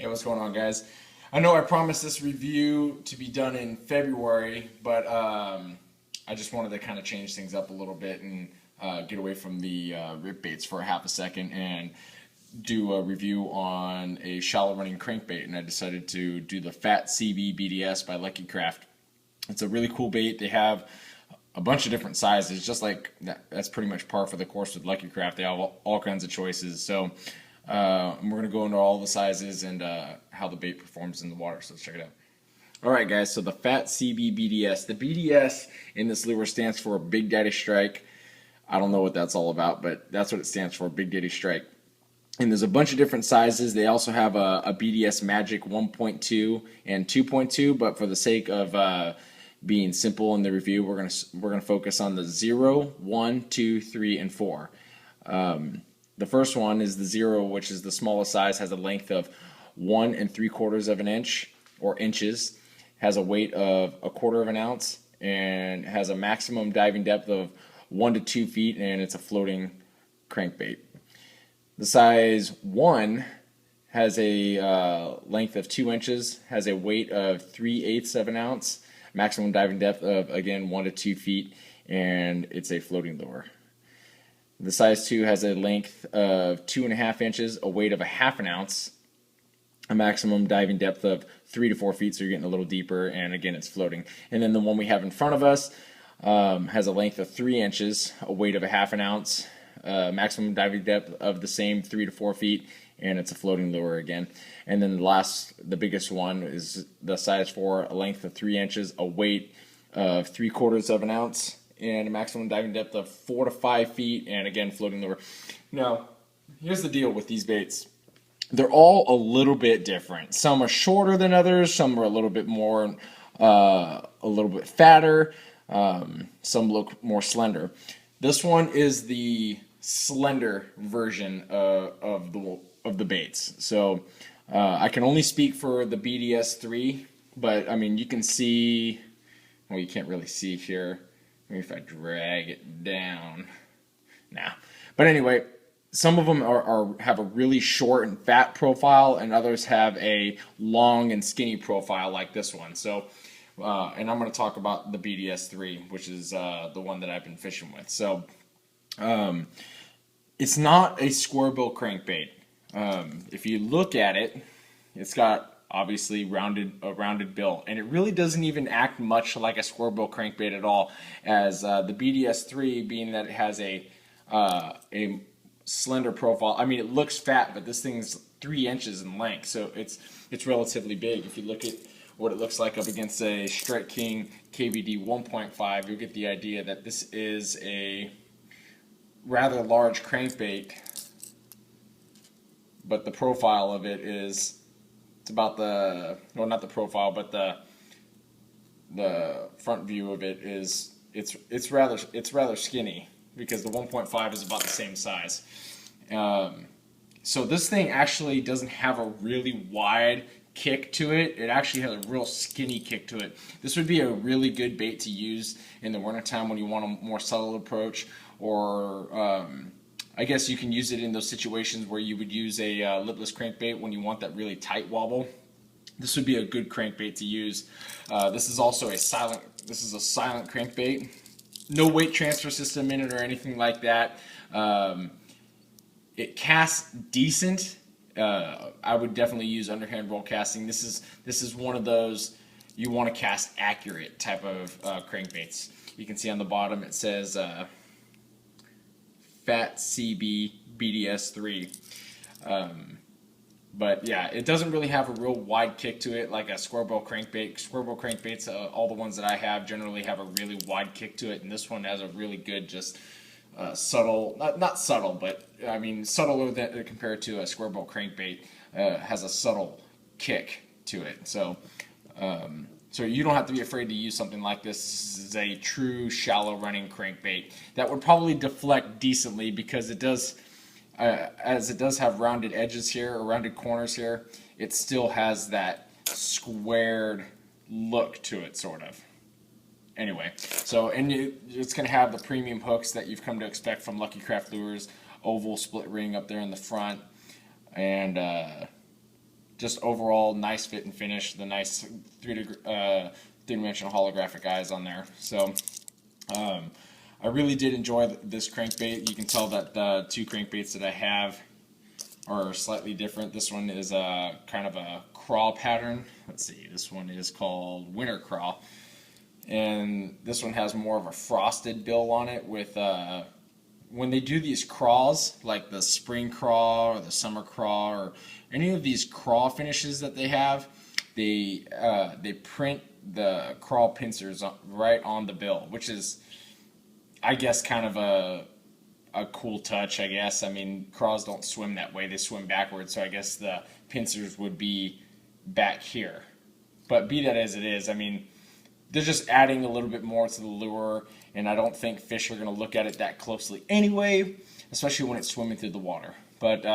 Hey, what's going on, guys? I know I promised this review to be done in February, but I just wanted to kind of change things up a little bit and get away from the rip baits for a half a second and do a review on a shallow running crankbait. And I decided to do the Fat CB B.D.S by Lucky Craft. It's a really cool bait. They have a bunch of different sizes, just like that's pretty much par for the course with Lucky Craft. They have all kinds of choices. So we're going to go into all the sizes and how the bait performs in the water. So let's check it out. Alright guys, so the Fat CB B.D.S. The B.D.S. in this lure stands for Big Daddy Strike. I don't know what that's all about, but that's what it stands for, Big Daddy Strike. And there's a bunch of different sizes. They also have a B.D.S. Magic 1.2 and 2.2, but for the sake of being simple in the review, we're gonna focus on the 0, 1, 2, 3, and 4. The first one is the 0, which is the smallest size, has a length of 1 3/4 of an inch or inches, has a weight of 1/4 of an ounce, and has a maximum diving depth of 1 to 2 feet, and it's a floating crankbait. The size 1 has a length of 2 inches, has a weight of 3/8 of an ounce, maximum diving depth of, again, 1 to 2 feet, and it's a floating lure. The size 2 has a length of 2.5 inches, a weight of 1/2 ounce, a maximum diving depth of 3 to 4 feet, so you're getting a little deeper, and again, it's floating. And then the one we have in front of us has a length of 3 inches, a weight of 1/2 ounce, maximum diving depth of the same 3 to 4 feet, and it's a floating lure again. And then the biggest one is the size 4, a length of 3 inches, a weight of 3/4 of an ounce, and a maximum diving depth of 4 to 5 feet, and again, floating lure. Now, here's the deal with these baits. They're all a little bit different. Some are shorter than others, some are a little bit more, a little bit fatter, some look more slender. This one is the slender version of the baits. So I can only speak for the B.D.S 3, but I mean, you can see, well, you can't really see here. Maybe if I drag it down. Nah. But anyway, some of them have a really short and fat profile, and others have a long and skinny profile like this one. So, and I'm going to talk about the B.D.S 3, which is the one that I've been fishing with. So, it's not a square bill crankbait. If you look at it, it's got obviously a rounded bill, and it really doesn't even act much like a square bill crankbait at all, as the B.D.S 3, being that it has a slender profile. I mean, it looks fat, but this thing's 3 inches in length, so it's relatively big. If you look at what it looks like up against a Strike King KVD 1.5, you'll get the idea that this is a rather large crankbait, but the profile of it is, it's about the, well, not the profile, but the front view of it is, it's rather skinny, because the 1.5 is about the same size. So this thing actually doesn't have a really wide kick to it. It actually has a real skinny kick to it. This would be a really good bait to use in the wintertime when you want a more subtle approach, or I guess you can use it in those situations where you would use a lipless crankbait when you want that really tight wobble. This would be a good crankbait to use. This is also a silent crankbait. No weight transfer system in it or anything like that. It casts decent. I would definitely use underhand roll casting. This is one of those you want to cast accurate type of crankbaits. You can see on the bottom it says Fat CB B.D.S 3. But yeah, it doesn't really have a real wide kick to it like a square bill crankbait. Square bill crankbaits, all the ones that I have generally have a really wide kick to it, and this one has a really good, just subtle, not subtle, but I mean subtler than compared to a square bill crankbait. Has a subtle kick to it. So so you don't have to be afraid to use something like this. This is a true shallow running crankbait that would probably deflect decently, because it does, as it does have rounded edges here, or rounded corners here, it still has that squared look to it, sort of. Anyway, so, and it's going to have the premium hooks that you've come to expect from Lucky Craft lures, oval split ring up there in the front, and just overall nice fit and finish. The nice three-dimensional holographic eyes on there. So I really did enjoy this crankbait. You can tell that the two crankbaits that I have are slightly different. This one is a kind of a craw pattern. Let's see, this one is called Winter Craw, and this one has more of a frosted bill on it. With when they do these craws, like the spring craw or the summer craw or any of these craw finishes that they have, they print the craw pincers right on the bill, which is, I guess, kind of a cool touch, I guess. I mean, craws don't swim that way, they swim backwards, so I guess the pincers would be back here. But be that as it is, I mean, they're just adding a little bit more to the lure, and I don't think fish are going to look at it that closely anyway, especially when it's swimming through the water. But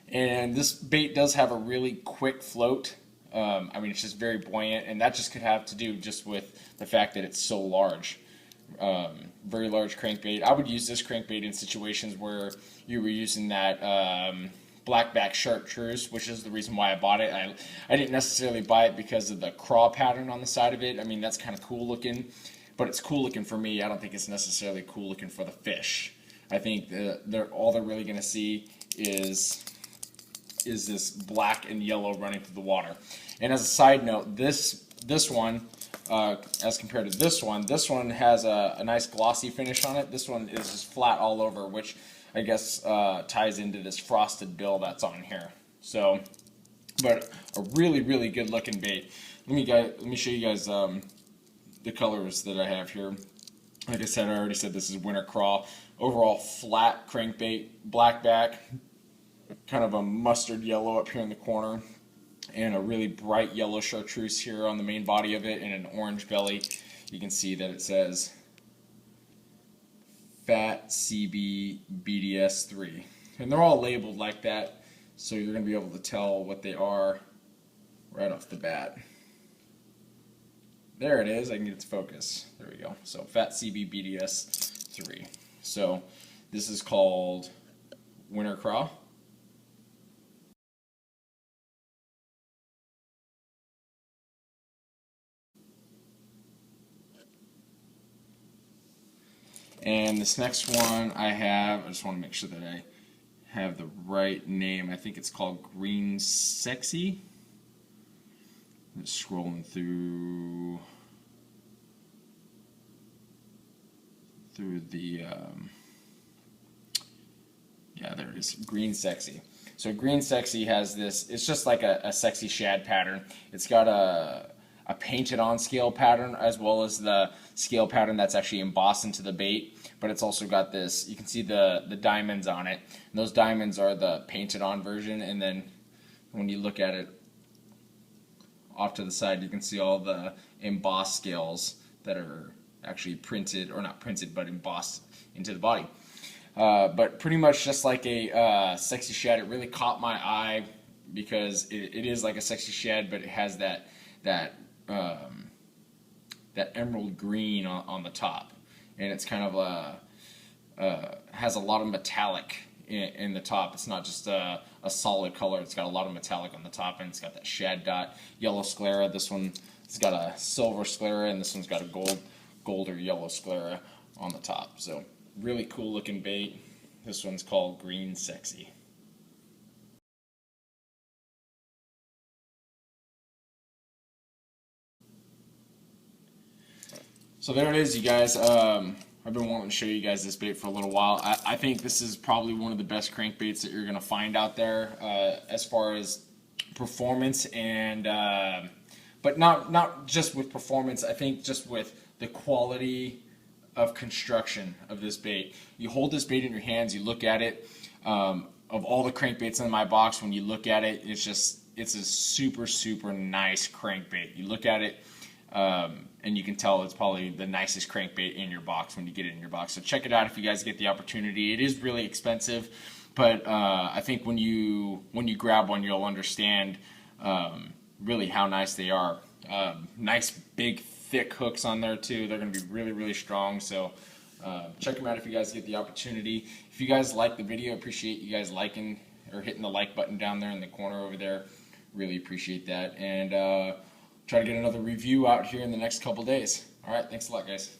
and this bait does have a really quick float. I mean, it's just very buoyant, and that just could have to do just with the fact that it's so large. Very large crankbait. I would use this crankbait in situations where you were using that blackback chartreuse, which is the reason why I bought it. I didn't necessarily buy it because of the craw pattern on the side of it. I mean, that's kind of cool looking, but it's cool looking for me. I don't think it's necessarily cool looking for the fish. I think all they're really going to see is this black and yellow running through the water. And as a side note, this one, as compared to this one has a nice glossy finish on it. This one is just flat all over, which I guess ties into this frosted bill that's on here. So, but a really, really good looking bait. Let me show you guys the colors that I have here. Like I said, I already said this is Winter Craw. Overall flat crankbait, black back, kind of a mustard yellow up here in the corner, and a really bright yellow chartreuse here on the main body of it, and an orange belly. You can see that it says Fat CB B.D.S 3, and they're all labeled like that, so you're going to be able to tell what they are right off the bat. There it is. I can get it to focus. There we go. So Fat CB B.D.S 3. So this is called Winter Craw. And this next one I just want to make sure that I have the right name. I think it's called Green Sexy. I'm just scrolling through the yeah, there it is, Green Sexy. So Green Sexy has this, it's just like a sexy shad pattern. It's got a painted on scale pattern, as well as the scale pattern that's actually embossed into the bait, but it's also got this, you can see the diamonds on it, and those diamonds are the painted on version. And then when you look at it off to the side, you can see all the embossed scales that are actually printed, or not printed, but embossed into the body. But pretty much just like a sexy shad. It really caught my eye because it is like a sexy shad, but it has that emerald green on the top, and it's kind of has a lot of metallic in the top. It's not just a solid color. It's got a lot of metallic on the top, and it's got that shad dot yellow sclera. This one has got a silver sclera, and this one's got a gold or yellow sclera on the top. So really cool looking bait. This one's called Green Sexy. So there it is, you guys. I've been wanting to show you guys this bait for a little while. I think this is probably one of the best crankbaits that you're going to find out there as far as performance, and but not just with performance. I think just with the quality of construction of this bait. You hold this bait in your hands, you look at it. Of all the crankbaits in my box, when you look at it, it's a super nice crankbait. You look at it, and you can tell it's probably the nicest crankbait in your box when you get it in your box. So check it out if you guys get the opportunity. It is really expensive, but I think when you grab one, you'll understand really how nice they are. Nice big thick hooks on there too. They're going to be really strong. So check them out if you guys get the opportunity. If you guys like the video, appreciate you guys liking or hitting the like button down there in the corner over there. really appreciate that, and try to get another review out here in the next couple days. All right, thanks a lot, guys.